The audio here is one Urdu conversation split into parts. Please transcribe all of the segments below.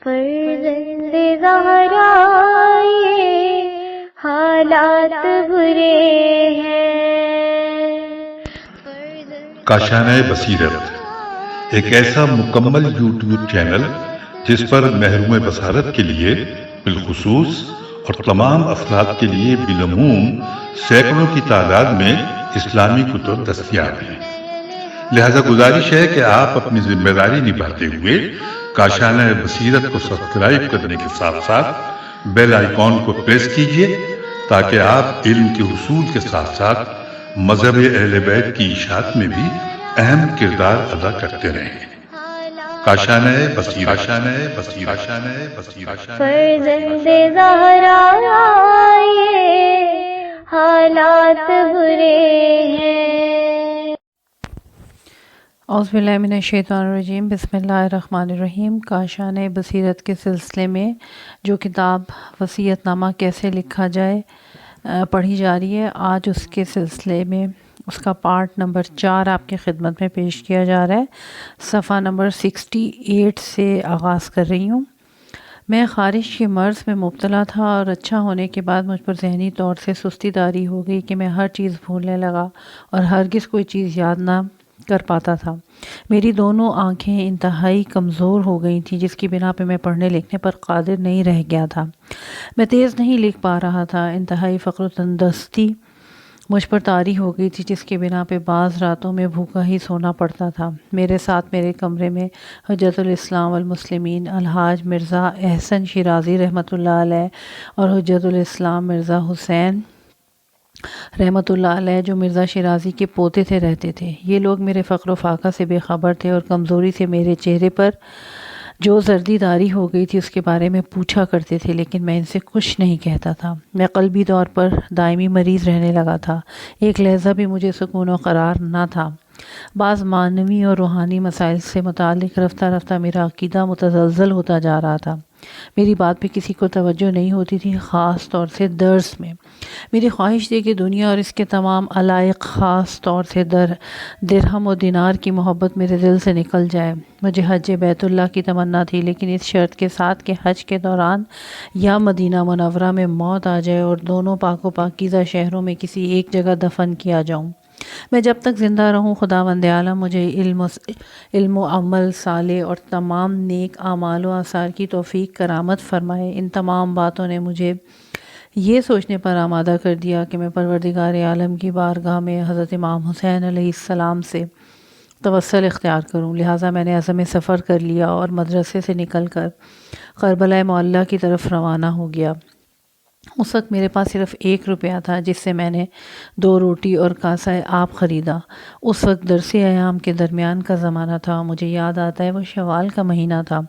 فرزند زہرا یہ حالات برے ہیں۔ کاشانہ بصیرت ایک ایسا مکمل یوٹیوب چینل جس پر محروم بصارت کے لیے بالخصوص اور تمام افراد کے لیے بالعموم سینکڑوں کی تعداد میں اسلامی کتب دستیاب ہیں۔ لہذا گزارش ہے کہ آپ اپنی ذمہ داری نبھاتے ہوئے کاشانہ بصیرت کو سبسکرائب کرنے کے ساتھ ساتھ بیل آئیکن کو پریس کیجیے تاکہ آپ علم کے حصول کے ساتھ ساتھ مذہب اہل بیت کی اشاعت میں بھی اہم کردار ادا کرتے رہیں۔ کاشانہ بصیرت۔ فرزند زہرا یہ حالات برے ہیں۔ اعوذ باللہ من الشیطان الرجیم، بسم اللہ الرحمن الرحیم۔ کاشانہ بصیرت کے سلسلے میں جو کتاب وصیت نامہ کیسے لکھا جائے پڑھی جا رہی ہے، آج اس کے سلسلے میں اس کا پارٹ نمبر 4 آپ کی خدمت میں پیش کیا جا رہا ہے۔ صفحہ نمبر 68 سے آغاز کر رہی ہوں۔ میں خارش کے مرض میں مبتلا تھا اور اچھا ہونے کے بعد مجھ پر ذہنی طور سے سستی طاری ہو گئی کہ میں ہر چیز بھولنے لگا اور ہرگز کوئی چیز یاد نہ کر پاتا تھا۔ میری دونوں آنکھیں انتہائی کمزور ہو گئی تھیں، جس کی بنا پہ میں پڑھنے لکھنے پر قادر نہیں رہ گیا تھا۔ میں تیز نہیں لکھ پا رہا تھا۔ انتہائی فقر و تندرستی مجھ پر طاری ہو گئی تھی، جس کی بنا پہ بعض راتوں میں بھوکا ہی سونا پڑتا تھا۔ میرے ساتھ میرے کمرے میں حجت الاسلام والمسلمین الحاج مرزا احسن شیرازی رحمۃ اللہ علیہ اور حجت الاسلام مرزا حسین رحمۃ اللہ علیہ، جو مرزا شیرازی کے پوتے تھے، رہتے تھے۔ یہ لوگ میرے فقر و فاقہ سے بے خبر تھے اور کمزوری سے میرے چہرے پر جو زردی داری ہو گئی تھی اس کے بارے میں پوچھا کرتے تھے، لیکن میں ان سے کچھ نہیں کہتا تھا۔ میں قلبی طور پر دائمی مریض رہنے لگا تھا۔ ایک لحظہ بھی مجھے سکون و قرار نہ تھا۔ بعض معنوی اور روحانی مسائل سے متعلق رفتہ رفتہ میرا عقیدہ متزلزل ہوتا جا رہا تھا۔ میری بات پہ کسی کو توجہ نہیں ہوتی تھی، خاص طور سے درس میں۔ میری خواہش تھی کہ دنیا اور اس کے تمام علائق، خاص طور سے درہم و دینار کی محبت میرے دل سے نکل جائے۔ مجھے حج بیت اللہ کی تمنا تھی، لیکن اس شرط کے ساتھ کہ حج کے دوران یا مدینہ منورہ میں موت آ جائے اور دونوں پاک و پاکیزہ شہروں میں کسی ایک جگہ دفن کیا جاؤں۔ میں جب تک زندہ رہوں خداوند عالم مجھے علم و عمل صالح اور تمام نیک اعمال و آثار کی توفیق کرامت فرمائے۔ ان تمام باتوں نے مجھے یہ سوچنے پر آمادہ کر دیا کہ میں پروردگار عالم کی بارگاہ میں حضرت امام حسین علیہ السلام سے توسل اختیار کروں۔ لہٰذا میں نے عزم سفر کر لیا اور مدرسے سے نکل کر کربلا معلیٰ کی طرف روانہ ہو گیا۔ اس وقت میرے پاس صرف 1 روپیہ تھا، جس سے میں نے 2 روٹی اور کاسہ آب خریدا۔ اس وقت درسی ایام کے درمیان کا زمانہ تھا۔ مجھے یاد آتا ہے وہ شوال کا مہینہ تھا۔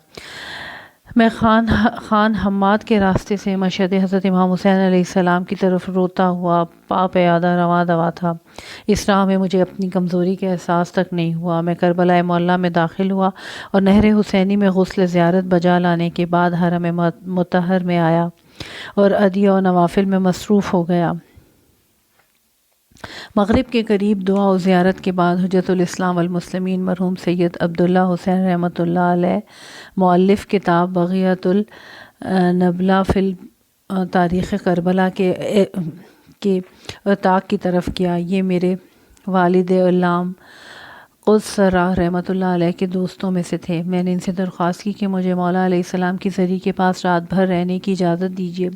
میں خان حماد کے راستے سے مشہد حضرت امام حسین علیہ السلام کی طرف روتا ہوا پا پیادہ رواں دوا تھا۔ اس راہ میں مجھے اپنی کمزوری کا احساس تک نہیں ہوا۔ میں کربلا معلیٰ میں داخل ہوا اور نہر حسینی میں غسل زیارت بجا لانے کے بعد حرم مطہر میں آیا اور عدیہ و نوافل میں مصروف ہو گیا۔ مغرب کے قریب دعا و زیارت کے بعد حجت الاسلام والمسلمین مرحوم سید عبداللہ حسین رحمۃ اللہ علیہ، مؤلف کتاب بغیۃ النبلہ فی تاریخ کربلا کے ارتاق کی طرف کیا۔ یہ میرے والد علام قدس سرہ رحمۃ اللہ علیہ کے دوستوں میں سے تھے۔ میں نے ان سے درخواست کی کہ مجھے مولا علیہ السلام کی زری کے پاس رات بھر رہنے کی اجازت دیجیے،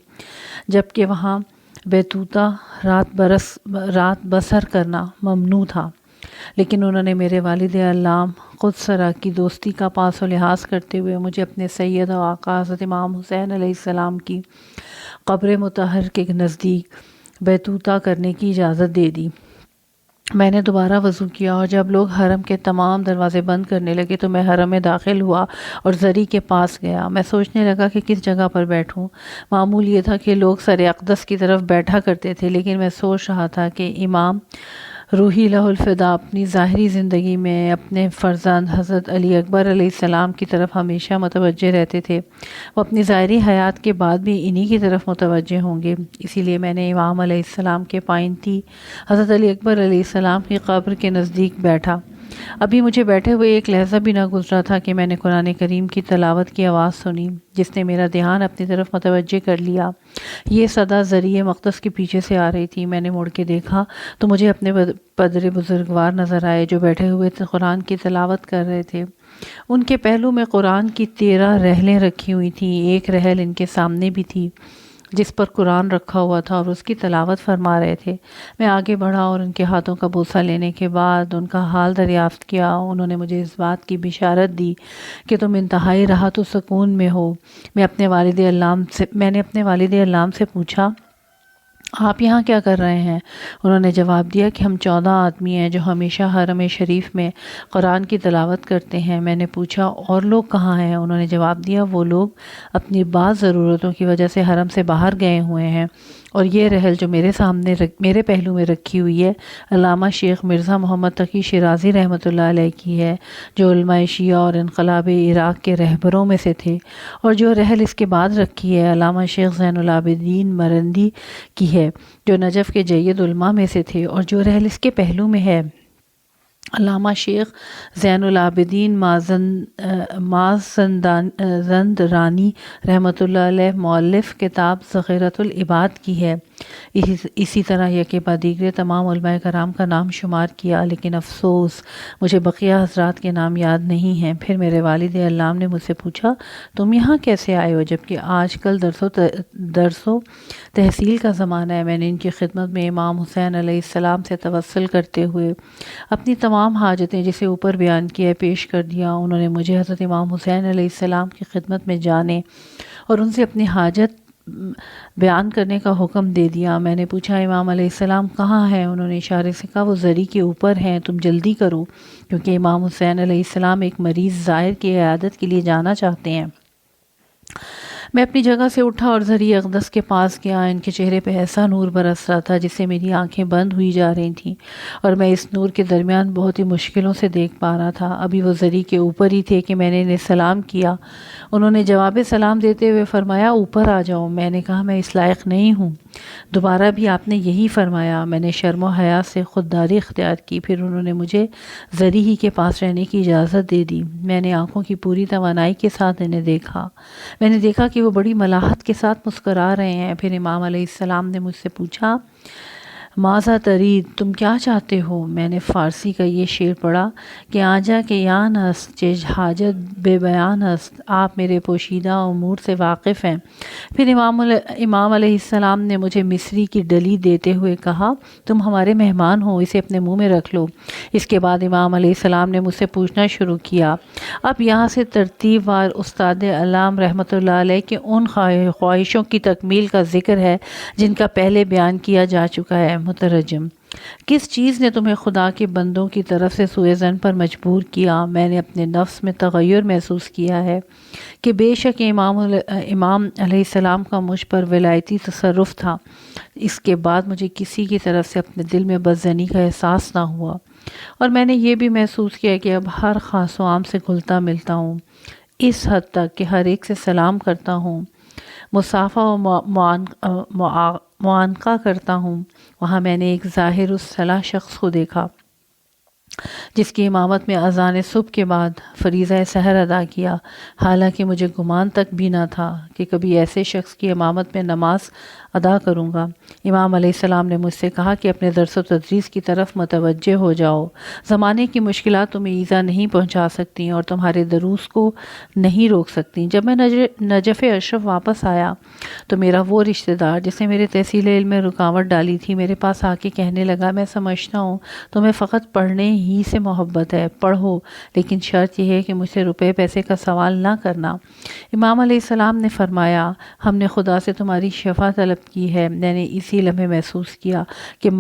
جبکہ وہاں بیتوتہ رات بسر کرنا ممنوع تھا، لیکن انہوں نے میرے والد علام قدس سرہ کی دوستی کا پاس و لحاظ کرتے ہوئے مجھے اپنے سید و آقا حضرت امام حسین علیہ السلام کی قبر مطہر کے نزدیک بیتوتہ کرنے کی اجازت دے دی۔ میں نے دوبارہ وضو کیا اور جب لوگ حرم کے تمام دروازے بند کرنے لگے تو میں حرم میں داخل ہوا اور زری کے پاس گیا۔ میں سوچنے لگا کہ کس جگہ پر بیٹھوں۔ معمول یہ تھا کہ لوگ سر اقدس کی طرف بیٹھا کرتے تھے، لیکن میں سوچ رہا تھا کہ امام روحی لہ الفدا اپنی ظاہری زندگی میں اپنے فرزند حضرت علی اکبر علیہ السلام کی طرف ہمیشہ متوجہ رہتے تھے، وہ اپنی ظاہری حیات کے بعد بھی انہی کی طرف متوجہ ہوں گے۔ اسی لیے میں نے امام علیہ السلام کے پائنتی حضرت علی اکبر علیہ السلام کی قبر کے نزدیک بیٹھا ابھی مجھے بیٹھے ہوئے ایک لحظہ بھی نہ گزرا تھا کہ میں نے قرآن کریم کی تلاوت کی آواز سنی جس نے میرا دھیان اپنی طرف متوجہ کر لیا۔ یہ صدا ذریعہ مقدس کے پیچھے سے آ رہی تھی۔ میں نے مڑ کے دیکھا تو مجھے اپنے پدر بزرگوار نظر آئے جو بیٹھے ہوئے قرآن کی تلاوت کر رہے تھے۔ ان کے پہلو میں قرآن کی 13 رحلیں رکھی ہوئی تھیں۔ ایک رحل ان کے سامنے بھی تھی جس پر قرآن رکھا ہوا تھا اور اس کی تلاوت فرما رہے تھے۔ میں آگے بڑھا اور ان کے ہاتھوں کا بوسہ لینے کے بعد ان کا حال دریافت کیا۔ انہوں نے مجھے اس بات کی بشارت دی کہ تم انتہائی راحت و سکون میں ہو۔ میں نے اپنے والد علام سے پوچھا آپ یہاں کیا کر رہے ہیں؟ انہوں نے جواب دیا کہ ہم 14 آدمی ہیں جو ہمیشہ حرم شریف میں قرآن کی تلاوت کرتے ہیں۔ میں نے پوچھا اور لوگ کہاں ہیں؟ انہوں نے جواب دیا وہ لوگ اپنی بعض ضرورتوں کی وجہ سے حرم سے باہر گئے ہوئے ہیں، اور یہ رحل جو میرے پہلو میں رکھی ہوئی ہے علامہ شیخ مرزا محمد تقی شیرازی رحمۃ اللہ علیہ کی ہے، جو علماء شیعہ اور انقلاب عراق کے رہبروں میں سے تھے، اور جو رحل اس کے بعد رکھی ہے علامہ شیخ زین العابدین مرندی کی ہے جو نجف کے جید علماء میں سے تھے، اور جو رحل اس کے پہلو میں ہے علامہ شیخ زین العابدین مازندرانی رحمۃ اللہ علیہ مؤلف کتاب ذخیرۃ العباد کی ہے۔ اسی طرح یکے بعد دیگر تمام علماء کرام کا نام شمار کیا، لیکن افسوس مجھے بقیہ حضرات کے نام یاد نہیں ہیں۔ پھر میرے والد علام نے مجھ سے پوچھا تم یہاں کیسے آئے ہو جبکہ آج کل درس و تحصیل کا زمانہ ہے؟ میں نے ان کی خدمت میں امام حسین علیہ السلام سے توسل کرتے ہوئے اپنی تمام حاجتیں جسے اوپر بیان کیا پیش کر دیا۔ انہوں نے مجھے حضرت امام حسین علیہ السلام کی خدمت میں جانے اور ان سے اپنی حاجت بیان کرنے کا حکم دے دیا۔ میں نے پوچھا امام علیہ السلام کہاں ہیں؟ انہوں نے اشارے سے کہا وہ زری کے اوپر ہیں، تم جلدی کرو کیونکہ امام حسین علیہ السلام ایک مریض زائر کی عیادت کے لیے جانا چاہتے ہیں۔ میں اپنی جگہ سے اٹھا اور زری اقدس کے پاس گیا۔ ان کے چہرے پہ ایسا نور برس رہا تھا جس سے میری آنکھیں بند ہوئی جا رہی تھیں، اور میں اس نور کے درمیان بہت ہی مشکلوں سے دیکھ پا رہا تھا۔ ابھی وہ زری کے اوپر ہی تھے کہ میں نے انہیں سلام کیا۔ انہوں نے جواب سلام دیتے ہوئے فرمایا اوپر آ جاؤ۔ میں نے کہا میں اس لائق نہیں ہوں۔ دوبارہ بھی آپ نے یہی فرمایا۔ میں نے شرم و حیا سے خودداری اختیار کی۔ پھر انہوں نے مجھے زری ہی کے پاس رہنے کی اجازت دے دی۔ میں نے آنکھوں کی پوری توانائی کے ساتھ انہیں دیکھا۔ میں نے دیکھا کہ وہ بڑی ملاحت کے ساتھ مسکرا رہے ہیں۔ پھر امام علیہ السلام نے مجھ سے پوچھا ماذا ترید، تم کیا چاہتے ہو؟ میں نے فارسی کا یہ شعر پڑھا کہ آجا کے یان است چہ حاجت بے بیان است، آپ میرے پوشیدہ امور سے واقف ہیں۔ پھر امام علیہ السلام نے مجھے مصری کی ڈلی دیتے ہوئے کہا تم ہمارے مہمان ہو، اسے اپنے منہ میں رکھ لو۔ اس کے بعد امام علیہ السلام نے مجھ سے پوچھنا شروع کیا۔ اب یہاں سے ترتیب وار استاد علام رحمۃ اللہ علیہ کے ان خواہشوں کی تکمیل کا ذکر ہے جن کا پہلے بیان کیا جا چکا ہے۔ مترجم: کس چیز نے تمہیں خدا کے بندوں کی طرف سے سوء ظن پر مجبور کیا؟ میں نے اپنے نفس میں تغیر محسوس کیا ہے کہ بے شک امام علیہ السلام کا مجھ پر ولایتی تصرف تھا۔ اس کے بعد مجھے کسی کی طرف سے اپنے دل میں بدظنی کا احساس نہ ہوا، اور میں نے یہ بھی محسوس کیا کہ اب ہر خاص و عام سے گھلتا ملتا ہوں، اس حد تک کہ ہر ایک سے سلام کرتا ہوں، مصافحہ و معانقہ کرتا ہوں۔ وہاں میں نے ایک ظاہر الصلاح شخص کو دیکھا جس کی امامت میں اذان صبح کے بعد فریضہ سحر ادا کیا، حالانکہ مجھے گمان تک بھی نہ تھا کہ کبھی ایسے شخص کی امامت میں نماز ادا کروں گا۔ امام علیہ السلام نے مجھ سے کہا کہ اپنے درس و تدریس کی طرف متوجہ ہو جاؤ، زمانے کی مشکلات تمہیں ایذا نہیں پہنچا سکتی اور تمہارے دروس کو نہیں روک سکتی۔ جب میں نجف اشرف واپس آیا تو میرا وہ رشتہ دار جس نے میرے تحصیل علم میں رکاوٹ ڈالی تھی میرے پاس آ کے کہنے لگا میں سمجھتا ہوں تمہیں فقط پڑھنے ہی سے محبت ہے، پڑھو، لیکن شرط یہ ہے کہ مجھ سے روپے پیسے کا سوال نہ کرنا۔ امام علیہ السلام نے فرمایا ہم نے خدا سے تمہاری شفا طلب کی ہے۔ میں نے اسی لمحے محسوس کیا کہ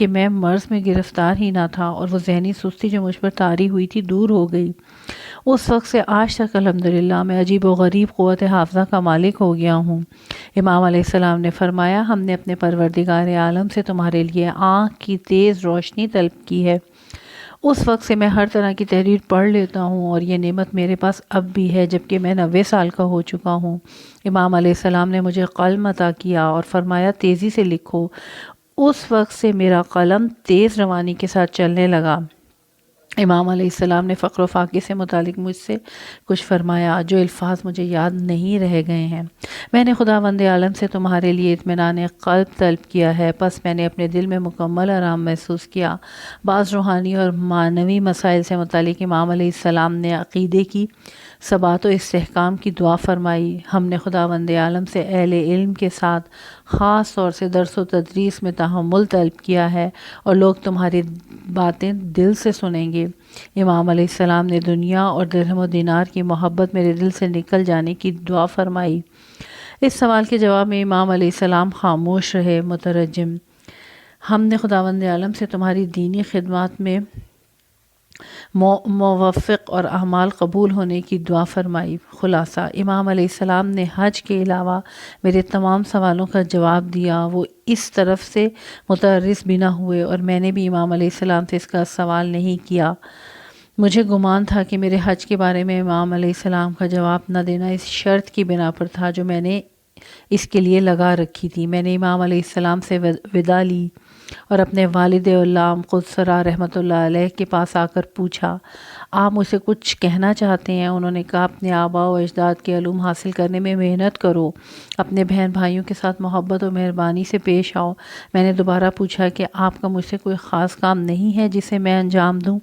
میں مرض میں گرفتار ہی نہ تھا، اور وہ ذہنی سستی جو مجھ پر طاری ہوئی تھی دور ہو گئی۔ اس وقت سے آج تک الحمدللہ میں عجیب و غریب قوت حافظہ کا مالک ہو گیا ہوں۔ امام علیہ السلام نے فرمایا ہم نے اپنے پروردگار عالم سے تمہارے لیے آنکھ کی تیز روشنی طلب کی ہے۔ اس وقت سے میں ہر طرح کی تحریر پڑھ لیتا ہوں، اور یہ نعمت میرے پاس اب بھی ہے جبکہ میں 90 سال کا ہو چکا ہوں۔ امام علیہ السلام نے مجھے قلم عطا کیا اور فرمایا تیزی سے لکھو۔ اس وقت سے میرا قلم تیز روانی کے ساتھ چلنے لگا۔ امام علیہ السلام نے فقر و فاقے سے متعلق مجھ سے کچھ فرمایا جو الفاظ مجھے یاد نہیں رہ گئے ہیں۔ میں نے خداوند عالم سے تمہارے لیے اطمینان قلب طلب کیا ہے، پس میں نے اپنے دل میں مکمل آرام محسوس کیا۔ بعض روحانی اور معنوی مسائل سے متعلق امام علیہ السلام نے عقیدے کی ثبات و استحکام کی دعا فرمائی۔ ہم نے خداوند عالم سے اہل علم کے ساتھ خاص طور سے درس و تدریس میں تحمل طلب کیا ہے، اور لوگ تمہاری باتیں دل سے سنیں گے۔ امام علیہ السلام نے دنیا اور درہم و دینار کی محبت میرے دل سے نکل جانے کی دعا فرمائی۔ اس سوال کے جواب میں امام علیہ السلام خاموش رہے۔ مترجم: ہم نے خداوند عالم سے تمہاری دینی خدمات میں موفق اور اعمال قبول ہونے کی دعا فرمائی۔ خلاصہ: امام علیہ السلام نے حج کے علاوہ میرے تمام سوالوں کا جواب دیا۔ وہ اس طرف سے متعرض بھی نہ ہوئے اور میں نے بھی امام علیہ السلام سے اس کا سوال نہیں کیا۔ مجھے گمان تھا کہ میرے حج کے بارے میں امام علیہ السلام کا جواب نہ دینا اس شرط کی بنا پر تھا جو میں نے اس کے لیے لگا رکھی تھی۔ میں نے امام علیہ السلام سے وداع لی اور اپنے والد علام قدس سرا رحمۃ اللہ علیہ کے پاس آ کر پوچھا، آپ مجھ سے کچھ کہنا چاہتے ہیں؟ انہوں نے کہا، اپنے آباء و اجداد کے علوم حاصل کرنے میں محنت کرو، اپنے بہن بھائیوں کے ساتھ محبت و مہربانی سے پیش آؤ۔ میں نے دوبارہ پوچھا کہ آپ کا مجھ سے کوئی خاص کام نہیں ہے جسے میں انجام دوں؟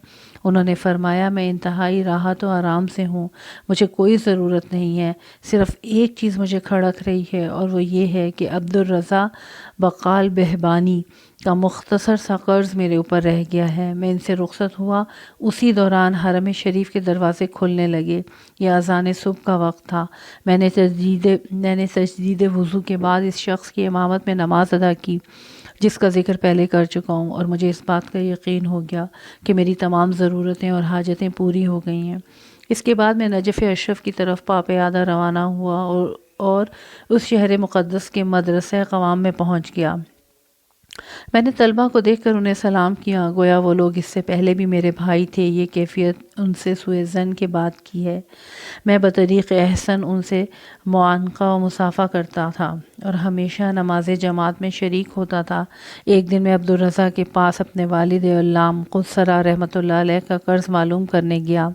انہوں نے فرمایا، میں انتہائی راحت و آرام سے ہوں، مجھے کوئی ضرورت نہیں ہے، صرف ایک چیز مجھے کھڑک رہی ہے اور وہ یہ ہے کہ عبدالرضا بقال بہبانی کا مختصر سا قرض میرے اوپر رہ گیا ہے۔ میں ان سے رخصت ہوا، اسی دوران حرم شریف کے دروازے کھلنے لگے۔ یہ اذان صبح کا وقت تھا۔ میں نے تجدید وضو کے بعد اس شخص کی امامت میں نماز ادا کی جس کا ذکر پہلے کر چکا ہوں، اور مجھے اس بات کا یقین ہو گیا کہ میری تمام ضرورتیں اور حاجتیں پوری ہو گئی ہیں۔ اس کے بعد میں نجف اشرف کی طرف پاپیادہ روانہ ہوا اور اس شہر مقدس کے مدرسہ قوام میں پہنچ گیا۔ میں نے طلبہ کو دیکھ کر انہیں سلام کیا، گویا وہ لوگ اس سے پہلے بھی میرے بھائی تھے۔ یہ کیفیت ان سے سوء ظن کے بعد کی ہے۔ میں بطریق احسن ان سے معانقہ و مصافحہ کرتا تھا اور ہمیشہ نماز جماعت میں شریک ہوتا تھا۔ ایک دن میں عبدالرضا کے پاس اپنے والد علام قدس سرا رحمۃ اللہ علیہ کا قرض معلوم کرنے گیا۔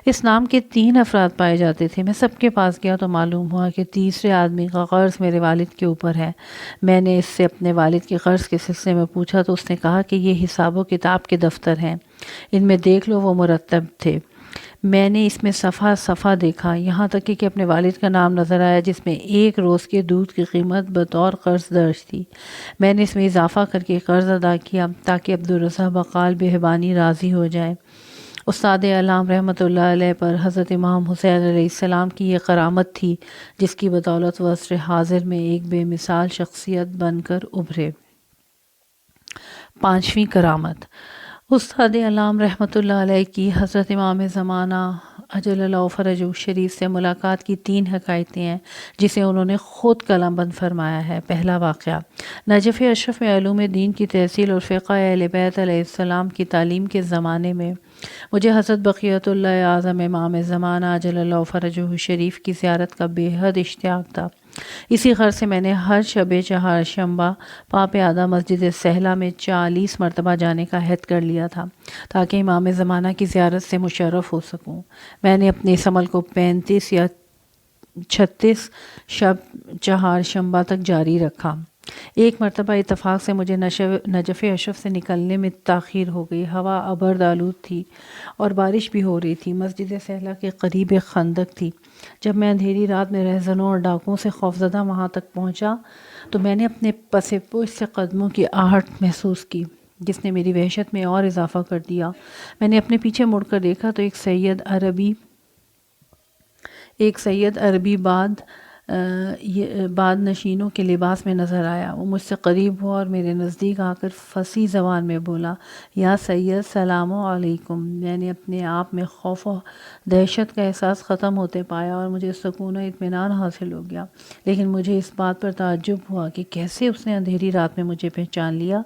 اس نام کے 3 افراد پائے جاتے تھے۔ میں سب کے پاس گیا تو معلوم ہوا کہ تیسرے آدمی کا قرض میرے والد کے اوپر ہے۔ میں نے اس سے اپنے والد کے قرض کے سلسلے میں پوچھا تو اس نے کہا کہ یہ حساب و کتاب کے دفتر ہیں، ان میں دیکھ لو، وہ مرتب تھے۔ میں نے اس میں صفحہ صفحہ دیکھا، یہاں تک کہ اپنے والد کا نام نظر آیا جس میں 1 روز کے دودھ کی قیمت بطور قرض درج تھی۔ میں نے اس میں اضافہ کر کے قرض ادا کیا تاکہ عبدالرضا بقال بہبانی راضی ہو جائے۔ استاد علام رحمۃ اللہ علیہ پر حضرت امام حسین علیہ السلام کی یہ کرامت تھی جس کی بدولت وہ عصر حاضر میں ایک بے مثال شخصیت بن کر ابھرے۔ 5ویں کرامت: استاد علام رحمۃ اللہ علیہ کی حضرت امام زمانہ اجل اللہ فرجہ شریف سے ملاقات کی 3 حکایتیں ہیں جسے انہوں نے خود قلم بند فرمایا ہے۔ پہلا واقعہ: نجف اشرف میں علوم دین کی تحصیل اور فقہ اہل بیت علیہ السلام کی تعلیم کے زمانے میں مجھے حضرت بقیت اللہ اعظم امام زمانہ اجل اللہ فرجہ شریف کی زیارت کا بے حد اشتیاق تھا۔ اسی غرض سے میں نے ہر شب چہارشنبہ پاپیادہ مسجد سہلہ میں 40 مرتبہ جانے کا عہد کر لیا تھا تاکہ امام زمانہ کی زیارت سے مشرف ہو سکوں۔ میں نے اپنے اس عمل کو 35 یا 36 شب چہارشنبہ تک جاری رکھا۔ ایک مرتبہ اتفاق سے مجھے نجف اشرف سے نکلنے میں تاخیر ہو گئی۔ ہوا ابرد آلود تھی اور بارش بھی ہو رہی تھی۔ مسجد سہلہ کے قریب ایک خندق تھی۔ جب میں اندھیری رات میں رہزنوں اور ڈاکوؤں سے خوفزدہ وہاں تک پہنچا تو میں نے اپنے پس پشت سے قدموں کی آہٹ محسوس کی جس نے میری وحشت میں اور اضافہ کر دیا۔ میں نے اپنے پیچھے مڑ کر دیکھا تو ایک سید عربی بعد نشینوں کے لباس میں نظر آیا۔ وہ مجھ سے قریب ہوا اور میرے نزدیک آ کر فصیح زبان میں بولا، یا سید سلام علیکم۔ میں نے اپنے آپ میں خوف و دہشت کا احساس ختم ہوتے پایا اور مجھے سکون و اطمینان حاصل ہو گیا، لیکن مجھے اس بات پر تعجب ہوا کہ کیسے اس نے اندھیری رات میں مجھے پہچان لیا۔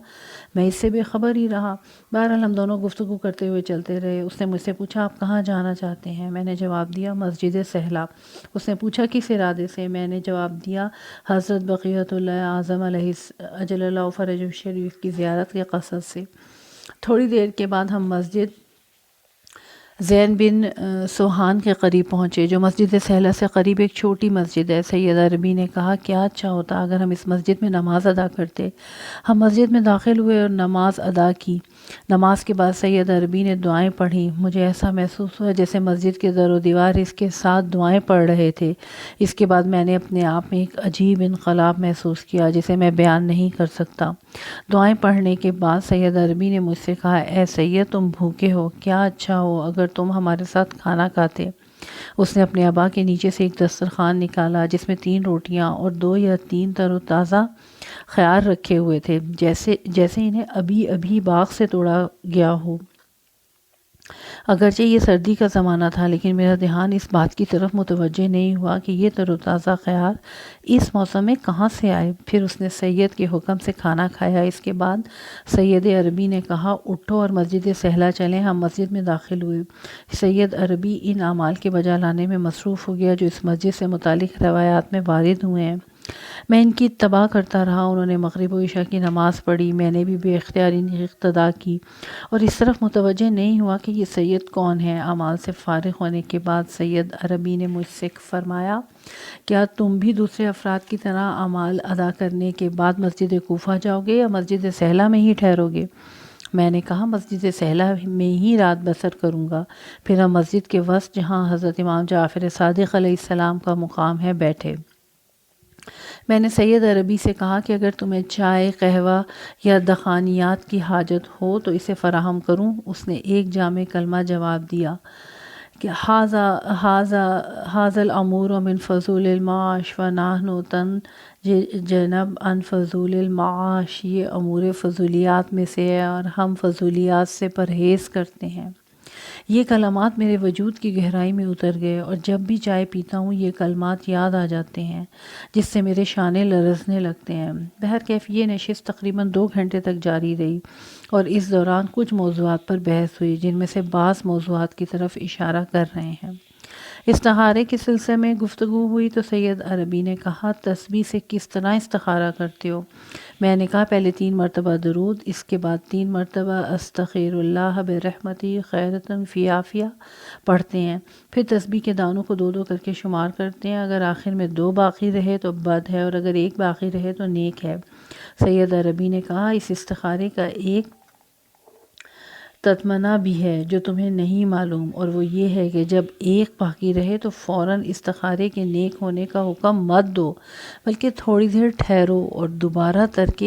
میں اس سے بے خبر ہی رہا۔ بہرحال ہم دونوں گفتگو کرتے ہوئے چلتے رہے۔ اس نے مجھ سے پوچھا، آپ کہاں جانا چاہتے ہیں؟ میں نے جواب دیا، مسجد سہلہ۔ اس نے پوچھا، کس ارادے سے؟ میں نے جواب دیا، حضرت بقیت اللہ اعظم علیہ اجل اللہ فرجہ شریف کی زیارت کے قصد سے۔ تھوڑی دیر کے بعد ہم مسجد زین بن سوہان کے قریب پہنچے جو مسجد سہلہ سے قریب ایک چھوٹی مسجد ہے۔ سید عربی نے کہا کیا اچھا ہوتا اگر ہم اس مسجد میں نماز ادا کرتے۔ ہم مسجد میں داخل ہوئے اور نماز ادا کی۔ نماز کے بعد سید عربی نے دعائیں پڑھیں۔ مجھے ایسا محسوس ہوا جیسے مسجد کے در و دیوار اس کے ساتھ دعائیں پڑھ رہے تھے۔ اس کے بعد میں نے اپنے آپ میں ایک عجیب انقلاب محسوس کیا جسے میں بیان نہیں کر سکتا۔ دعائیں پڑھنے کے بعد سید عربی نے مجھ سے کہا اے سید تم بھوکے ہو، کیا اچھا ہو اگر تم ہمارے ساتھ کھانا کھاتے۔ اس نے اپنے ابا کے نیچے سے ایک دسترخوان نکالا جس میں 3 روٹیاں اور 2 یا 3 تر و تازہ خیار رکھے ہوئے تھے جیسے انہیں ابھی ابھی باغ سے توڑا گیا ہو۔ اگرچہ یہ سردی کا زمانہ تھا لیکن میرا دھیان اس بات کی طرف متوجہ نہیں ہوا کہ یہ تر و تازہ خیار اس موسم میں کہاں سے آئے۔ پھر اس نے سید کے حکم سے کھانا کھایا۔ اس کے بعد سید عربی نے کہا اٹھو اور مسجد سہلہ چلیں۔ ہم مسجد میں داخل ہوئے۔ سید عربی ان اعمال کے بجا لانے میں مصروف ہو گیا جو اس مسجد سے متعلق روایات میں وارد ہوئے ہیں۔ میں ان کی اتباع کرتا رہا۔ انہوں نے مغرب و عشاء کی نماز پڑھی، میں نے بھی بے اختیار ان کی اقتداء کی اور اس طرف متوجہ نہیں ہوا کہ یہ سید کون ہے۔ اعمال سے فارغ ہونے کے بعد سید عربی نے مجھ سے فرمایا کیا تم بھی دوسرے افراد کی طرح اعمال ادا کرنے کے بعد مسجد کوفہ جاؤ گے یا مسجد سہلہ میں ہی ٹھہرو گے؟ میں نے کہا مسجد سہلہ میں ہی رات بسر کروں گا۔ پھر ہم مسجد کے وسط جہاں حضرت امام جعفر صادق علیہ السلام کا مقام ہے بیٹھے۔ میں نے سید عربی سے کہا کہ اگر تمہیں چائے، قہوہ یا دخانیات کی حاجت ہو تو اسے فراہم کروں۔ اس نے ایک جامع کلمہ جواب دیا کہ حاضل امور من فضول المعاش و نحن جنب ان فضول المعاش، یہ امور فضولیات میں سے ہے اور ہم فضولیات سے پرہیز کرتے ہیں۔ یہ کلمات میرے وجود کی گہرائی میں اتر گئے اور جب بھی چائے پیتا ہوں یہ کلمات یاد آ جاتے ہیں جس سے میرے شانے لرزنے لگتے ہیں۔ بہرکیف یہ نشست تقریباً 2 گھنٹے تک جاری رہی اور اس دوران کچھ موضوعات پر بحث ہوئی جن میں سے بعض موضوعات کی طرف اشارہ کر رہے ہیں۔ استخارے کے سلسلے میں گفتگو ہوئی تو سید عربی نے کہا تسبیح سے کس طرح استخارہ کرتے ہو؟ میں نے کہا پہلے 3 مرتبہ درود، اس کے بعد 3 مرتبہ استغفر اللہ برحمتی خیرتن فی عافیہ پڑھتے ہیں، پھر تسبیح کے دانوں کو 2 کر کے شمار کرتے ہیں، اگر آخر میں 2 باقی رہے تو بد ہے اور اگر 1 باقی رہے تو نیک ہے۔ سید عربی نے کہا اس استخارے کا ایک تتمنہ بھی ہے جو تمہیں نہیں معلوم اور وہ یہ ہے کہ جب 1 باقی رہے تو فوراً استخارے کے نیک ہونے کا حکم مت دو بلکہ تھوڑی دیر ٹھہرو اور دوبارہ ترک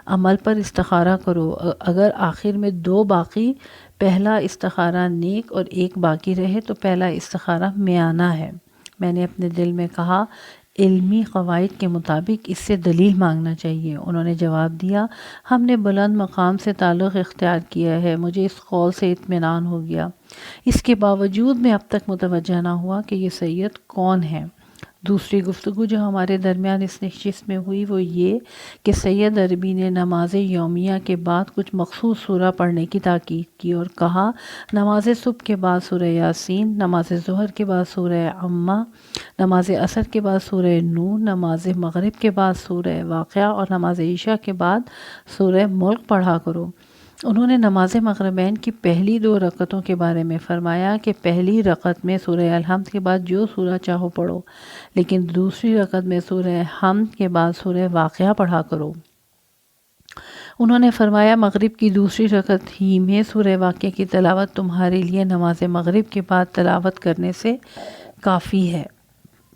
عمل پر استخارہ کرو۔ اگر آخر میں 2 باقی، پہلا استخارہ نیک اور 1 باقی رہے تو پہلا استخارہ میانہ ہے۔ میں نے اپنے دل میں کہا علمی قواعد کے مطابق اس سے دلیل مانگنا چاہیے۔ انہوں نے جواب دیا ہم نے بلند مقام سے تعلق اختیار کیا ہے۔ مجھے اس قول سے اطمینان ہو گیا۔ اس کے باوجود میں اب تک متوجہ نہ ہوا کہ یہ سید کون ہے۔ دوسری گفتگو جو ہمارے درمیان اس نشست میں ہوئی وہ یہ کہ سید عربی نے نماز یومیہ کے بعد کچھ مخصوص سورہ پڑھنے کی تاکید کی اور کہا نماز صبح کے بعد سورہ یاسین، نماز ظہر کے بعد سورہ عامہ، نماز عصر کے بعد سورہ نور، نماز مغرب کے بعد سورہ واقعہ اور نماز عشاء کے بعد سورہ ملک پڑھا کرو۔ انہوں نے نماز مغربین کی پہلی 2 رکعتوں کے بارے میں فرمایا کہ پہلی رکعت میں سورہ الحمد کے بعد جو سورہ چاہو پڑھو لیکن دوسری رکعت میں سورہ حمد کے بعد سورہ واقعہ پڑھا کرو۔ انہوں نے فرمایا مغرب کی دوسری رکعت ہی میں سورہ واقعہ کی تلاوت تمہارے لیے نماز مغرب کے بعد تلاوت کرنے سے کافی ہے۔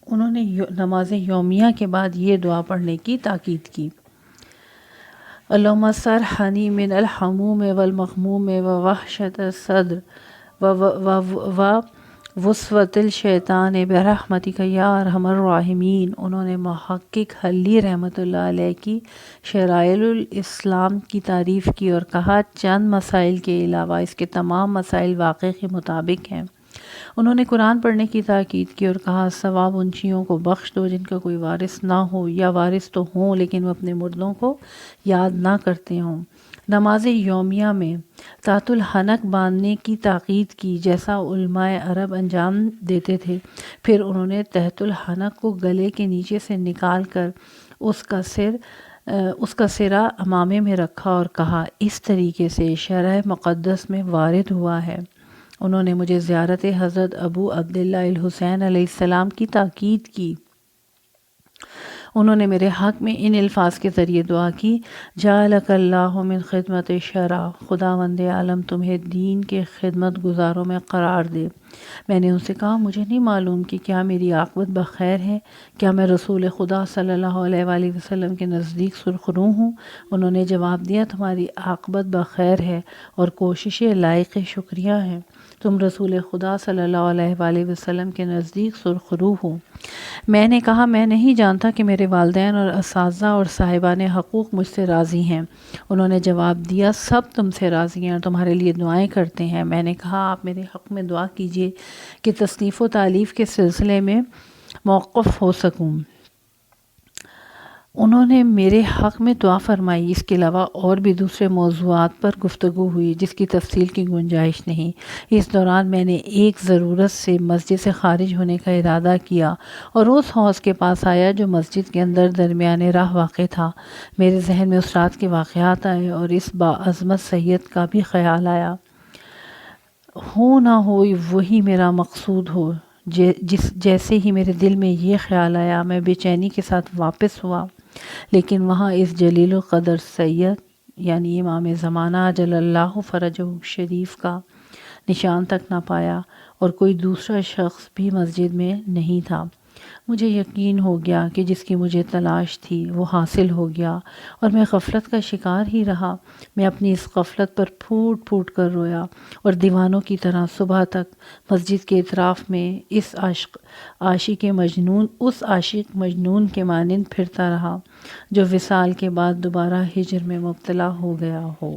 انہوں نے نماز یومیہ کے بعد یہ دعا پڑھنے کی تاکید کی اللہم سرحنی من الحموم والمغموم ووحشت الصدر ووسوسۃ الشیطان برحمتک یا ارحم الراحمین۔ انہوں نے محقق حلی رحمۃ اللہ علیہ کی شرائع الاسلام کی تعریف کی اور کہا چند مسائل کے علاوہ اس کے تمام مسائل واقع کے مطابق ہیں۔ انہوں نے قرآن پڑھنے کی تاکید کی اور کہا ثواب ان چیزوں کو بخش دو جن کا کوئی وارث نہ ہو یا وارث تو ہوں لیکن وہ اپنے مردوں کو یاد نہ کرتے ہوں۔ نماز یومیہ میں تحت الحنک باندھنے کی تاکید کی جیسا علماء عرب انجام دیتے تھے۔ پھر انہوں نے تحت الحنک کو گلے کے نیچے سے نکال کر اس کا سرا امامے میں رکھا اور کہا اس طریقے سے شرع مقدس میں وارد ہوا ہے۔ انہوں نے مجھے زیارت حضرت ابو عبداللہ الحسین علیہ السلام کی تاکید کی۔ انہوں نے میرے حق میں ان الفاظ کے ذریعے دعا کی، جعلک اللہ من خدمت شرع، خداوند عالم تمہیں دین کے خدمت گزاروں میں قرار دے۔ میں نے ان سے کہا مجھے نہیں معلوم کہ کیا میری عاقبت بخیر ہے، کیا میں رسول خدا صلی اللہ علیہ وآلہ وسلم کے نزدیک سرخرو ہوں؟ انہوں نے جواب دیا تمہاری عاقبت بخیر ہے اور کوششیں لائق شکریہ ہیں، تم رسول خدا صلی اللہ علیہ وآلہ وسلم کے نزدیک سرخرو ہو۔ میں نے کہا میں نہیں جانتا کہ میرے والدین اور اساتذہ اور صاحبان حقوق مجھ سے راضی ہیں۔ انہوں نے جواب دیا سب تم سے راضی ہیں اور تمہارے لیے دعائیں کرتے ہیں۔ میں نے کہا آپ میرے حق میں دعا کیجیے کہ تصنیف و تالیف کے سلسلے میں موقف ہو سکوں۔ انہوں نے میرے حق میں دعا فرمائی۔ اس کے علاوہ اور بھی دوسرے موضوعات پر گفتگو ہوئی جس کی تفصیل کی گنجائش نہیں۔ اس دوران میں نے ایک ضرورت سے مسجد سے خارج ہونے کا ارادہ کیا اور اس حوض کے پاس آیا جو مسجد کے اندر درمیان راہ واقع تھا۔ میرے ذہن میں اس رات کے واقعات آئے اور اس باعظمت سید کا بھی خیال آیا۔ ہو نہ ہو وہی میرا مقصود ہو، جیسے ہی میرے دل میں یہ خیال آیا میں بے چینی کے ساتھ واپس ہوا، لیکن وہاں اس جلیل القدر سید یعنی امام زمانہ جل اللہ فرجہ شریف کا نشان تک نہ پایا اور کوئی دوسرا شخص بھی مسجد میں نہیں تھا۔ مجھے یقین ہو گیا کہ جس کی مجھے تلاش تھی وہ حاصل ہو گیا اور میں غفلت کا شکار ہی رہا۔ میں اپنی اس غفلت پر پھوٹ پھوٹ کر رویا اور دیوانوں کی طرح صبح تک مسجد کے اطراف میں اس عاشق مجنون کے مانند پھرتا رہا جو وصال کے بعد دوبارہ ہجر میں مبتلا ہو گیا ہو۔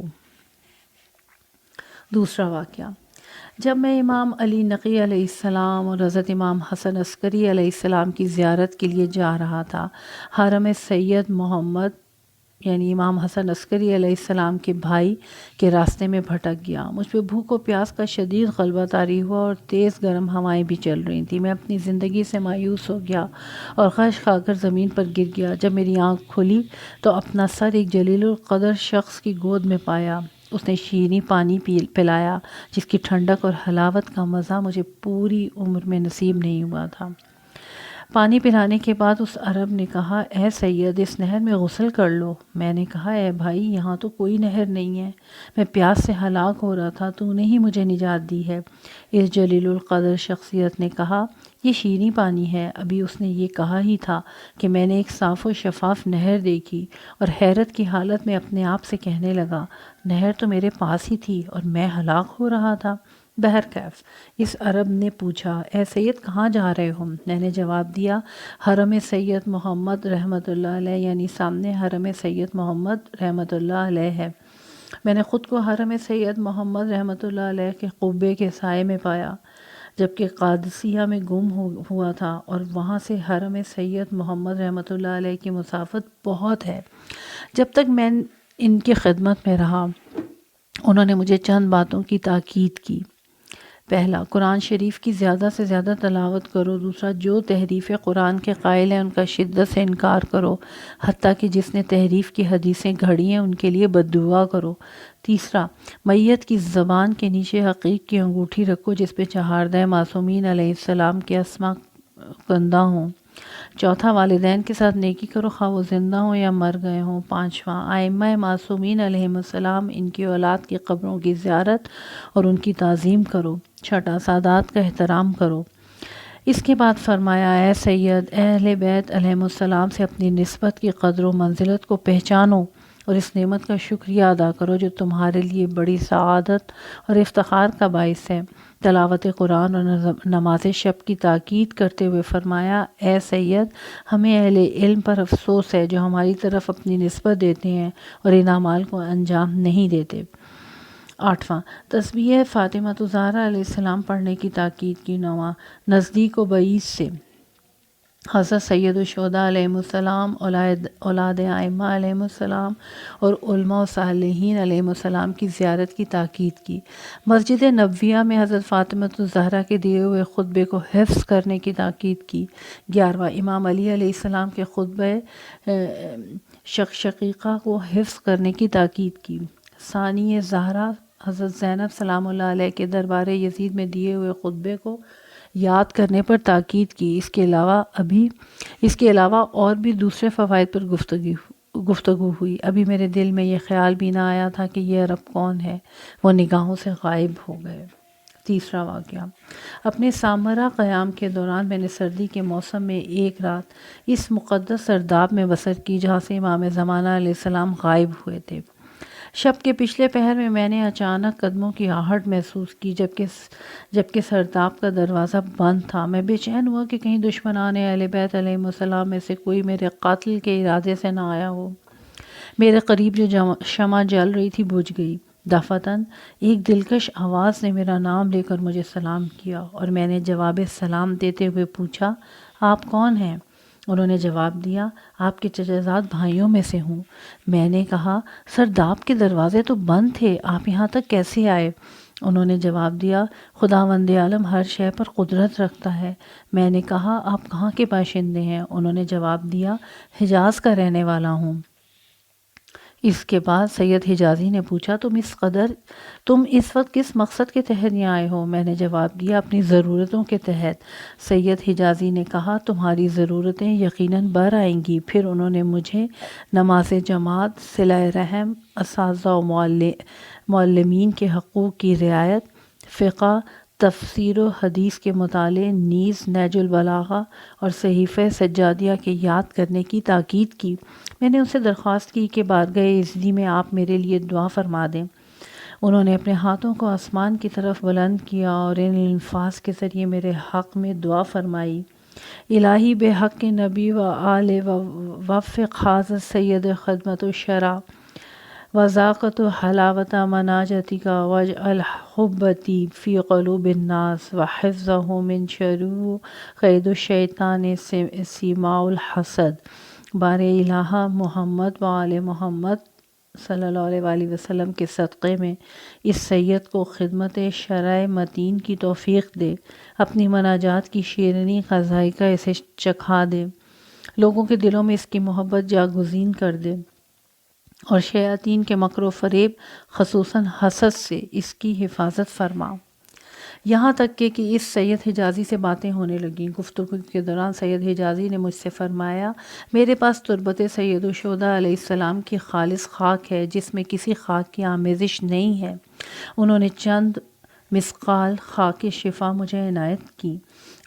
دوسرا واقعہ، جب میں امام علی نقی علیہ السلام اور حضرت امام حسن عسکری علیہ السلام کی زیارت کے لیے جا رہا تھا، حرم سید محمد یعنی امام حسن عسکری علیہ السلام کے بھائی کے راستے میں بھٹک گیا۔ مجھ پہ بھوک و پیاس کا شدید غلبہ طاری ہوا اور تیز گرم ہوائیں بھی چل رہی تھیں۔ میں اپنی زندگی سے مایوس ہو گیا اور خش کھا کر زمین پر گر گیا۔ جب میری آنکھ کھلی تو اپنا سر ایک جلیل القدر شخص کی گود میں پایا۔ اس نے شیریں پانی پلایا جس کی ٹھنڈک اور حلاوت کا مزہ مجھے پوری عمر میں نصیب نہیں ہوا تھا۔ پانی پلانے کے بعد اس عرب نے کہا اے سید اس نہر میں غسل کر لو۔ میں نے کہا اے بھائی یہاں تو کوئی نہر نہیں ہے، میں پیاس سے ہلاک ہو رہا تھا، تو نے ہی مجھے نجات دی ہے۔ اس جلیل القدر شخصیت نے کہا یہ شیریں پانی ہے، ابھی اس نے یہ کہا ہی تھا کہ میں نے ایک صاف و شفاف نہر دیکھی، اور حیرت کی حالت میں اپنے آپ سے کہنے لگا نہر تو میرے پاس ہی تھی اور میں ہلاک ہو رہا تھا۔ بہرکیف اس عرب نے پوچھا اے سید کہاں جا رہے ہو؟ میں نے جواب دیا حرم سید محمد رحمۃ اللہ علیہ یعنی سامنے حرم سید محمد رحمۃ اللہ علیہ ہے۔ میں نے خود کو حرم سید محمد رحمۃ اللہ علیہ کے قبے کے سائے میں پایا جبکہ قادسیہ میں گم ہوا تھا اور وہاں سے حرم سید محمد رحمۃ اللہ علیہ کی مسافت بہت ہے۔ جب تک میں ان کی خدمت میں رہا انہوں نے مجھے چند باتوں کی تاکید کی۔ پہلا، قرآن شریف کی زیادہ سے زیادہ تلاوت کرو۔ دوسرا، جو تحریف قرآن کے قائل ہیں ان کا شدت سے انکار کرو، حتیٰ کہ جس نے تحریف کی حدیثیں گھڑی ہیں ان کے لیے بددعا کرو۔ تیسرا، میت کی زبان کے نیچے حقیق کی انگوٹھی رکھو جس پہ چہاردہ معصومین علیہ السلام کے اسما کندہ ہوں۔ چوتھا، والدین کے ساتھ نیکی کرو خواہ وہ زندہ ہوں یا مر گئے ہوں۔ پانچواں، ائمہ معصومین علیہم السلام ان کی اولاد کی قبروں کی زیارت اور ان کی تعظیم کرو۔ چھٹا، سادات کا احترام کرو۔ اس کے بعد فرمایا اے سید اہل بیت علیہم السلام سے اپنی نسبت کی قدر و منزلت کو پہچانو اور اس نعمت کا شکریہ ادا کرو جو تمہارے لیے بڑی سعادت اور افتخار کا باعث ہے۔ تلاوت قرآن اور نماز شب کی تاکید کرتے ہوئے فرمایا اے سید ہمیں اہل علم پر افسوس ہے جو ہماری طرف اپنی نسبت دیتے ہیں اور ان اعمال کو انجام نہیں دیتے۔ آٹھواں، تسبیح فاطمہ الزہرا علیہ السلام پڑھنے کی تاکید کی۔ نواں، نزدیک و بعید سے حضرت سید الشہداء علیہ السلام، اولاد ائمہ علیہ السلام اور علماء و صالحین علیہ السلام کی زیارت کی تاکید کی۔ مسجد نبویہ میں حضرت فاطمہ الزہرا کے دیے ہوئے خطبے کو حفظ کرنے کی تاکید کی۔ 11واں، امام علی علیہ السلام کے خطبہ شقیقہ کو حفظ کرنے کی تاکید کی۔ ثانی زہرا حضرت زینب سلام اللہ علیہ کے دربار یزید میں دیے ہوئے خطبے کو یاد کرنے پر تاکید کی۔ اس کے علاوہ اور بھی دوسرے فوائد پر گفتگو ہوئی۔ ابھی میرے دل میں یہ خیال بھی نہ آیا تھا کہ یہ عرب کون ہے، وہ نگاہوں سے غائب ہو گئے۔ تیسرا واقعہ، اپنے سامرا قیام کے دوران میں نے سردی کے موسم میں ایک رات اس مقدس سرداب میں بسر کی جہاں سے امام زمانہ علیہ السلام غائب ہوئے تھے۔ شب کے پچھلے پہر میں نے اچانک قدموں کی آہٹ محسوس کی، جبکہ سرداب کا دروازہ بند تھا۔ میں بے چین ہوا کہ کہیں دشمنان اہل بیت علیہم السلام میں سے کوئی میرے قاتل کے ارادے سے نہ آیا ہو۔ میرے قریب جو شمع جل رہی تھی بجھ گئی۔ دفعتاً ایک دلکش آواز نے میرا نام لے کر مجھے سلام کیا اور میں نے جواب سلام دیتے ہوئے پوچھا، آپ کون ہیں؟ انہوں نے جواب دیا، آپ کے چچا زاد بھائیوں میں سے ہوں۔ میں نے کہا، سرداب کے دروازے تو بند تھے، آپ یہاں تک کیسے آئے؟ انہوں نے جواب دیا، خداوند عالم ہر شے پر قدرت رکھتا ہے۔ میں نے کہا، آپ کہاں کے باشندے ہیں؟ انہوں نے جواب دیا، حجاز کا رہنے والا ہوں۔ اس کے بعد سید حجازی نے پوچھا، تم اس وقت کس مقصد کے تحت یہاں آئے ہو؟ میں نے جواب دیا، اپنی ضرورتوں کے تحت۔ سید حجازی نے کہا، تمہاری ضرورتیں یقیناً بر آئیں گی۔ پھر انہوں نے مجھے نماز جماعت، صلہ رحم، اساتذہ و معلمین کے حقوق کی رعایت، فقہ، تفسیر و حدیث کے مطالعے، نیز نہج البلاغہ اور صحیفہ سجادیہ کے یاد کرنے کی تاکید کی۔ میں نے ان سے درخواست کی کہ بارگاہ ایزدی میں آپ میرے لیے دعا فرما دیں۔ انہوں نے اپنے ہاتھوں کو آسمان کی طرف بلند کیا اور ان الفاظ کے ذریعے میرے حق میں دعا فرمائی، الہی بے حق کے نبی و آل وفق حاضر سید خدمت و شرع وذاقت حلاوت مناجتک واجعل حبتی فی قلوب الناس وحفظہ من شرور قید الشیطان سیماء الحسد۔ بار الہ محمد و آل محمد صلی اللہ علیہ وآلہ وسلم کے صدقے میں اس سید کو خدمت شرع متین کی توفیق دے، اپنی مناجات کی شیرینی کا ذائقہ اسے چکھا دے، لوگوں کے دلوں میں اس کی محبت جاگزین کر دے اور شیاطین کے مکر و فریب خصوصاً حسد سے اس کی حفاظت فرما۔ یہاں تک کہ اس سید حجازی سے باتیں ہونے لگیں۔ گفتگو کے دوران سید حجازی نے مجھ سے فرمایا، میرے پاس تربت سید الشہداء علیہ السلام کی خالص خاک ہے جس میں کسی خاک کی آمیزش نہیں ہے۔ انہوں نے چند مثقال خاک شفا مجھے عنایت کی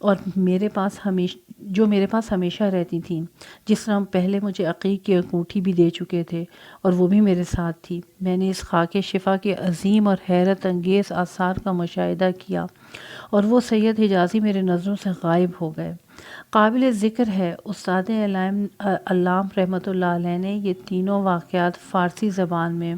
اور میرے پاس ہمیشہ رہتی تھیں، جس طرح پہلے مجھے عقیق کی انگوٹھی بھی دے چکے تھے اور وہ بھی میرے ساتھ تھی۔ میں نے اس خاک شفا کے عظیم اور حیرت انگیز آثار کا مشاہدہ کیا اور وہ سید حجازی میرے نظروں سے غائب ہو گئے۔ قابل ذکر ہے، استاد علام رحمۃ اللہ علیہ نے یہ تینوں واقعات فارسی زبان میں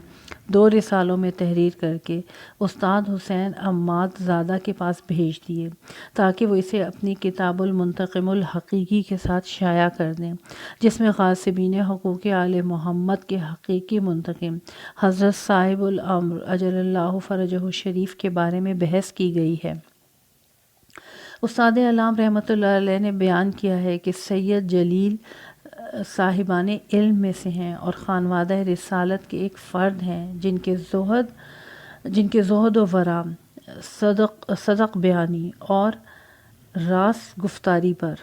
2 رسالوں میں تحریر کر کے استاد حسین عماد زادہ کے پاس بھیج دیے تاکہ وہ اسے اپنی کتاب المنتقم الحقیقی کے ساتھ شائع کر دیں، جس میں غاصبین حقوق آل محمد کے حقیقی منتقم حضرت صاحب الامر اجل اللہ فرجہ الشریف کے بارے میں بحث کی گئی ہے۔ استاد علام رحمۃ اللہ علیہ نے بیان کیا ہے کہ سید جلیل صاحبان علم میں سے ہیں اور خانوادہ رسالت کے ایک فرد ہیں جن کے زہد و ورع، صدق بیانی اور راست گفتاری پر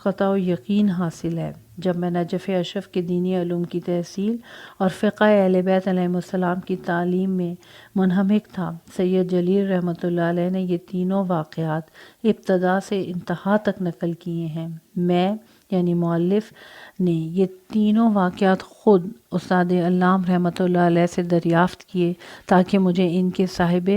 قطع و یقین حاصل ہے۔ جب میں نجف اشرف کے دینی علوم کی تحصیل اور فقہ اہل بیت علیہم السلام کی تعلیم میں منہمک تھا، سید جلیل رحمۃ اللہ علیہ نے یہ تینوں واقعات ابتدا سے انتہا تک نقل کیے ہیں۔ میں یعنی مؤلف نے یہ تینوں واقعات خود استاد علام رحمۃ اللہ علیہ سے دریافت کیے تاکہ مجھے ان کے صاحب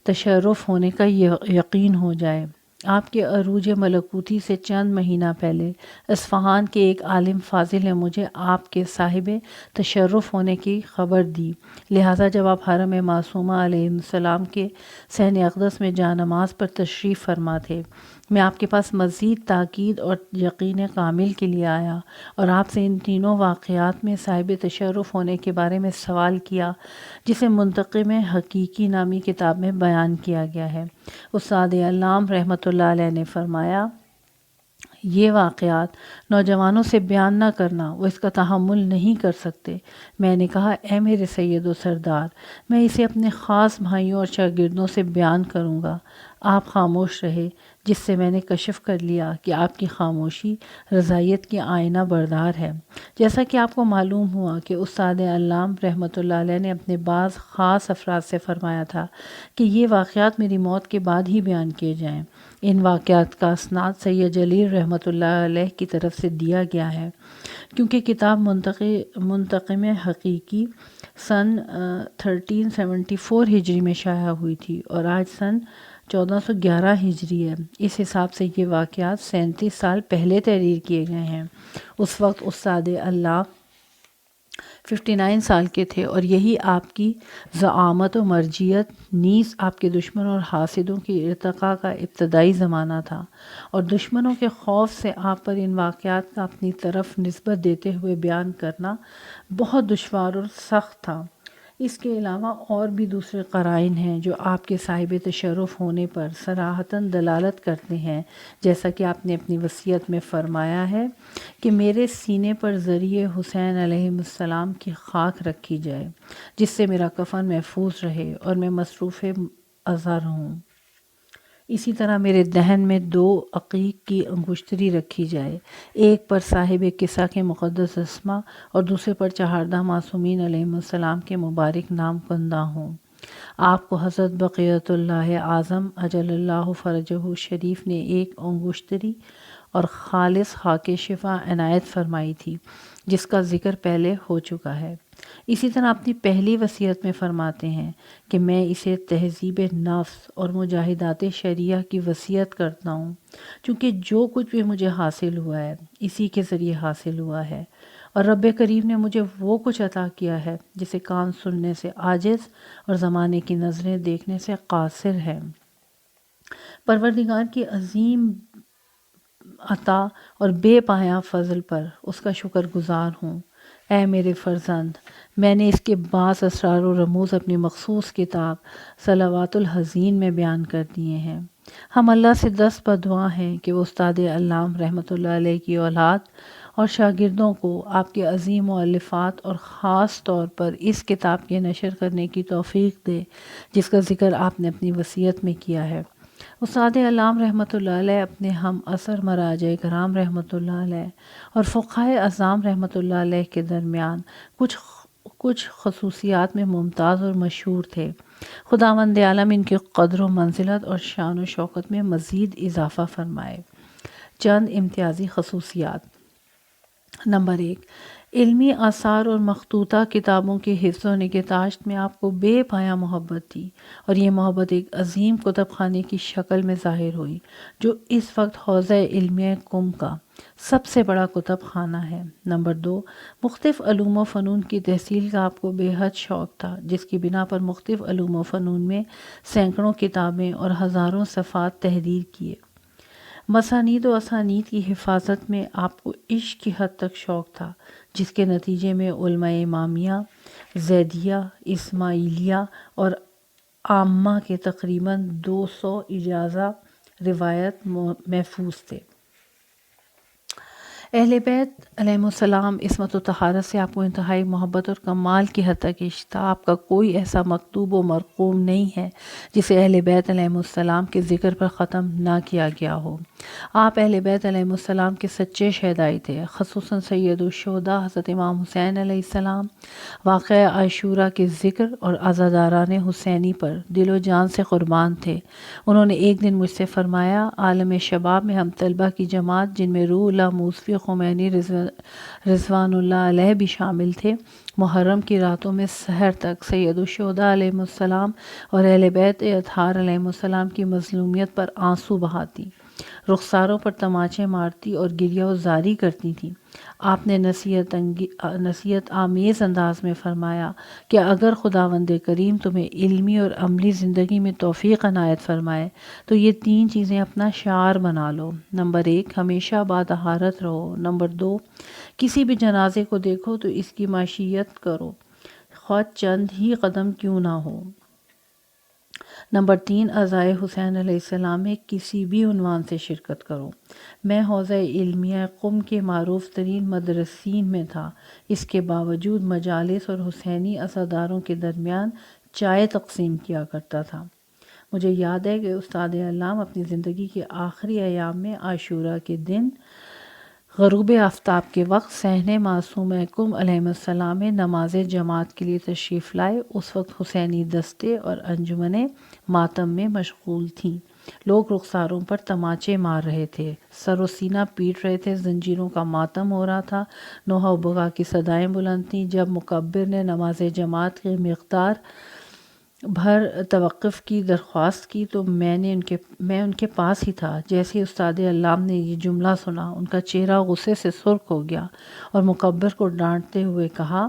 تشرف ہونے کا یقین ہو جائے۔ آپ کے عروج ملکوتی سے چند مہینہ پہلے اصفہان کے ایک عالم فاضل نے مجھے آپ کے صاحب تشرف ہونے کی خبر دی، لہٰذا جب آپ حرم معصومہ علیہ السلام کے صحن اقدس میں جانماز پر تشریف فرما تھے، میں آپ کے پاس مزید تاکید اور یقین کامل کے لیے آیا اور آپ سے ان تینوں واقعات میں صاحب تشرف ہونے کے بارے میں سوال کیا جسے منتقم حقیقی نامی کتاب میں بیان کیا گیا ہے۔ استاد علام رحمۃ اللہ علیہ نے فرمایا، یہ واقعات نوجوانوں سے بیان نہ کرنا، وہ اس کا تحمل نہیں کر سکتے۔ میں نے کہا اے میرے سید و سردار، میں اسے اپنے خاص بھائیوں اور شاگردوں سے بیان کروں گا۔ آپ خاموش رہے، جس سے میں نے کشف کر لیا کہ آپ کی خاموشی رضائیت کی آئینہ بردار ہے۔ جیسا کہ آپ کو معلوم ہوا کہ استاد علام رحمۃ اللہ علیہ نے اپنے بعض خاص افراد سے فرمایا تھا کہ یہ واقعات میری موت کے بعد ہی بیان کیے جائیں۔ ان واقعات کا اسناد سید جلیل رحمۃ اللہ علیہ کی طرف سے دیا گیا ہے، کیونکہ کتاب منتقم حقیقی سن 1374 ہجری میں شائع ہوئی تھی اور آج سن 1411 ہجری ہے۔ اس حساب سے یہ واقعات 37 سال پہلے تحریر کیے گئے ہیں۔ اس وقت استاد اللہ 59 سال کے تھے اور یہی آپ کی زعامت و مرجیت نیز آپ کے دشمنوں اور حاسدوں کی ارتقاء کا ابتدائی زمانہ تھا، اور دشمنوں کے خوف سے آپ پر ان واقعات کا اپنی طرف نسبت دیتے ہوئے بیان کرنا بہت دشوار اور سخت تھا۔ اس کے علاوہ اور بھی دوسرے قرائن ہیں جو آپ کے صاحب تشرف ہونے پر صراحتاً دلالت کرتے ہیں، جیسا کہ آپ نے اپنی وصیت میں فرمایا ہے کہ میرے سینے پر ذریعہ حسین علیہ السلام کی خاک رکھی جائے، جس سے میرا کفن محفوظ رہے اور میں مصروف اظہر ہوں۔ اسی طرح میرے دہن میں 2 عقیق کی انگشتری رکھی جائے، ایک پر صاحب قصہ کے مقدس اسما اور دوسرے پر چہاردہ معصومین علیہ السلام کے مبارک نام کندہ ہوں۔ آپ کو حضرت بقیت اللہ اعظم اجل اللہ فرجہ شریف نے ایک انگشتری اور خالص خاک شفا عنایت فرمائی تھی، جس کا ذکر پہلے ہو چکا ہے۔ اسی طرح اپنی پہلی وصیت میں فرماتے ہیں کہ میں اسے تہذیب نفس اور مجاہدات شریعہ کی وصیت کرتا ہوں، چونکہ جو کچھ بھی مجھے حاصل ہوا ہے اسی کے ذریعے حاصل ہوا ہے، اور رب کریم نے مجھے وہ کچھ عطا کیا ہے جسے کان سننے سے عاجز اور زمانے کی نظریں دیکھنے سے قاصر ہے۔ پروردگار کی عظیم عطا اور بے پایاں فضل پر اس کا شکر گزار ہوں۔ اے میرے فرزند، میں نے اس کے بعض اسرار و رموز اپنی مخصوص کتاب صلوات الحزین میں بیان کر دیے ہیں۔ ہم اللہ سے دست بدعا ہیں کہ وہ استاد علام رحمۃ اللہ علیہ کی اولاد اور شاگردوں کو آپ کے عظیم مؤلفات اور خاص طور پر اس کتاب کے نشر کرنے کی توفیق دے جس کا ذکر آپ نے اپنی وصیت میں کیا ہے۔ استاد علام رحمۃ اللہ علیہ اپنے ہم عصر مراجع کرام رحمۃ اللہ علیہ اور فقہائے اعظام رحمۃ اللہ علیہ کے درمیان کچھ خصوصیات میں ممتاز اور مشہور تھے۔ خداوند عالم ان کی قدر و منزلت اور شان و شوکت میں مزید اضافہ فرمائے۔ چند امتیازی خصوصیات۔ نمبر 1، علمی آثار اور مخطوطہ کتابوں کے حفظ و نگہداشت میں آپ کو بے پایاں محبت تھی، اور یہ محبت ایک عظیم کتب خانے کی شکل میں ظاہر ہوئی جو اس وقت حوزہ علمیہ قم کا سب سے بڑا کتب خانہ ہے۔ نمبر 2، مختلف علوم و فنون کی تحصیل کا آپ کو بے حد شوق تھا، جس کی بنا پر مختلف علوم و فنون میں سینکڑوں کتابیں اور ہزاروں صفحات تحریر کیے۔ مسانید و اسانید کی حفاظت میں آپ کو عشق کی حد تک شوق تھا، جس کے نتیجے میں علماء امامیہ، زیدیہ، اسماعیلیہ اور عامہ کے تقریباً 200 اجازہ روایت محفوظ تھے۔ اہل بیت علیہ السلام عصمت و طہارت سے آپ کو انتہائی محبت اور کمال کی حد تک عشق تھا۔ آپ کا کوئی ایسا مکتوب و مرقوم نہیں ہے جسے اہل بیت علیہ السلام کے ذکر پر ختم نہ کیا گیا ہو۔ آپ اہل بیت علیہ السلام کے سچے شہدائی تھے، خصوصاً سید الشہداء حضرت امام حسین علیہ السلام۔ واقعہ عاشورہ کے ذکر اور عزاداران حسینی پر دل و جان سے قربان تھے۔ انہوں نے ایک دن مجھ سے فرمایا، عالم شباب میں ہم طلبہ کی جماعت جن میں روح اللہ موسوی خمینی رضوان اللہ علیہ بھی شامل تھے، محرم کی راتوں میں سحر تک سید الشہداء علیہ السلام اور اہل بیت اطہار علیہ السلام کی مظلومیت پر آنسو بہاتی، رخساروں پر تماچے مارتی اور گریہ و زاری کرتی تھیں۔ آپ نے نصیحت آمیز انداز میں فرمایا کہ اگر خداوند کریم تمہیں علمی اور عملی زندگی میں توفیق عنایت فرمائے تو یہ 3 چیزیں اپنا شعار بنا لو۔ نمبر 1، ہمیشہ باطہارت رہو۔ نمبر 2، کسی بھی جنازے کو دیکھو تو اس کی معیشت کرو، خواہ چند ہی قدم کیوں نہ ہو۔ نمبر 3، عزائے حسین علیہ السلام میں کسی بھی عنوان سے شرکت کرو۔ میں حوزہ علمیہ قم کے معروف ترین مدرسین میں تھا، اس کے باوجود مجالس اور حسینی عزاداروں کے درمیان چائے تقسیم کیا کرتا تھا۔ مجھے یاد ہے کہ استاد علام اپنی زندگی کے آخری ایام میں عاشوراء کے دن غروب آفتاب کے وقت صحن معصومہ قم علیہ السلام میں نماز جماعت کے لیے تشریف لائے۔ اس وقت حسینی دستے اور انجمنیں ماتم میں مشغول تھیں۔ لوگ رخساروں پر تماچے مار رہے تھے، سر و سینہ پیٹ رہے تھے، زنجیروں کا ماتم ہو رہا تھا، نوحہ و بغا کی صدائیں بلند تھیں۔ جب مکبر نے نماز جماعت کی مقدار بھر توقف کی درخواست کی تو میں ان کے پاس ہی تھا۔ جیسے ہی استاد علام نے یہ جملہ سنا، ان کا چہرہ غصے سے سرخ ہو گیا اور مکبر کو ڈانٹتے ہوئے کہا،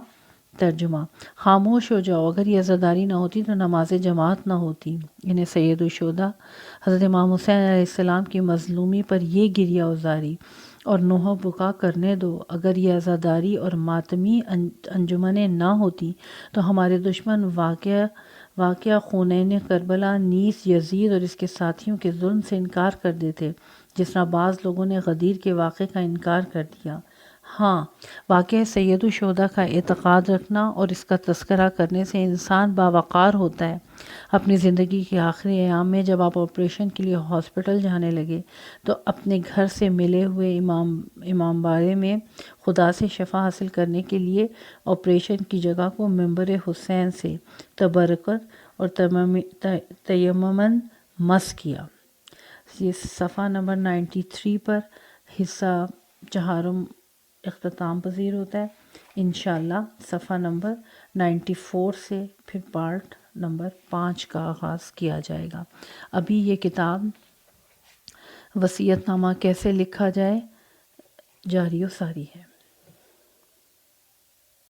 ترجمہ: خاموش ہو جاؤ، اگر یہ عزاداری نہ ہوتی تو نماز جماعت نہ ہوتی۔ انہیں سید الشہداء حضرت امام حسین علیہ السلام کی مظلومی پر یہ گریہ وزاری اور نوحہ و بکا کرنے دو۔ اگر یہ عزاداری اور ماتمی انجمنیں نہ ہوتی تو ہمارے دشمن واقعہ خونین کربلا نیز یزید اور اس کے ساتھیوں کے ظلم سے انکار کر دیتے، جس طرح بعض لوگوں نے غدیر کے واقعے کا انکار کر دیا۔ ہاں، واقعہ سید الشہداء کا اعتقاد رکھنا اور اس کا تذکرہ کرنے سے انسان باوقار ہوتا ہے۔ اپنی زندگی کے آخری ایام میں جب آپ آپریشن کے لیے ہاسپٹل جانے لگے تو اپنے گھر سے ملے ہوئے امام باڑے میں خدا سے شفا حاصل کرنے کے لیے آپریشن کی جگہ کو منبر حسین سے تبرکت اور تیمماً مس کیا۔ یہ صفحہ نمبر 93 پر حصہ چہارم اختتام پذیر ہوتا ہے۔ انشاءاللہ صفحہ نمبر 94 سے پھر پارٹ نمبر 5 کا آغاز کیا جائے گا۔ ابھی یہ کتاب وصیت نامہ کیسے لکھا جائے جاری و ساری ہے۔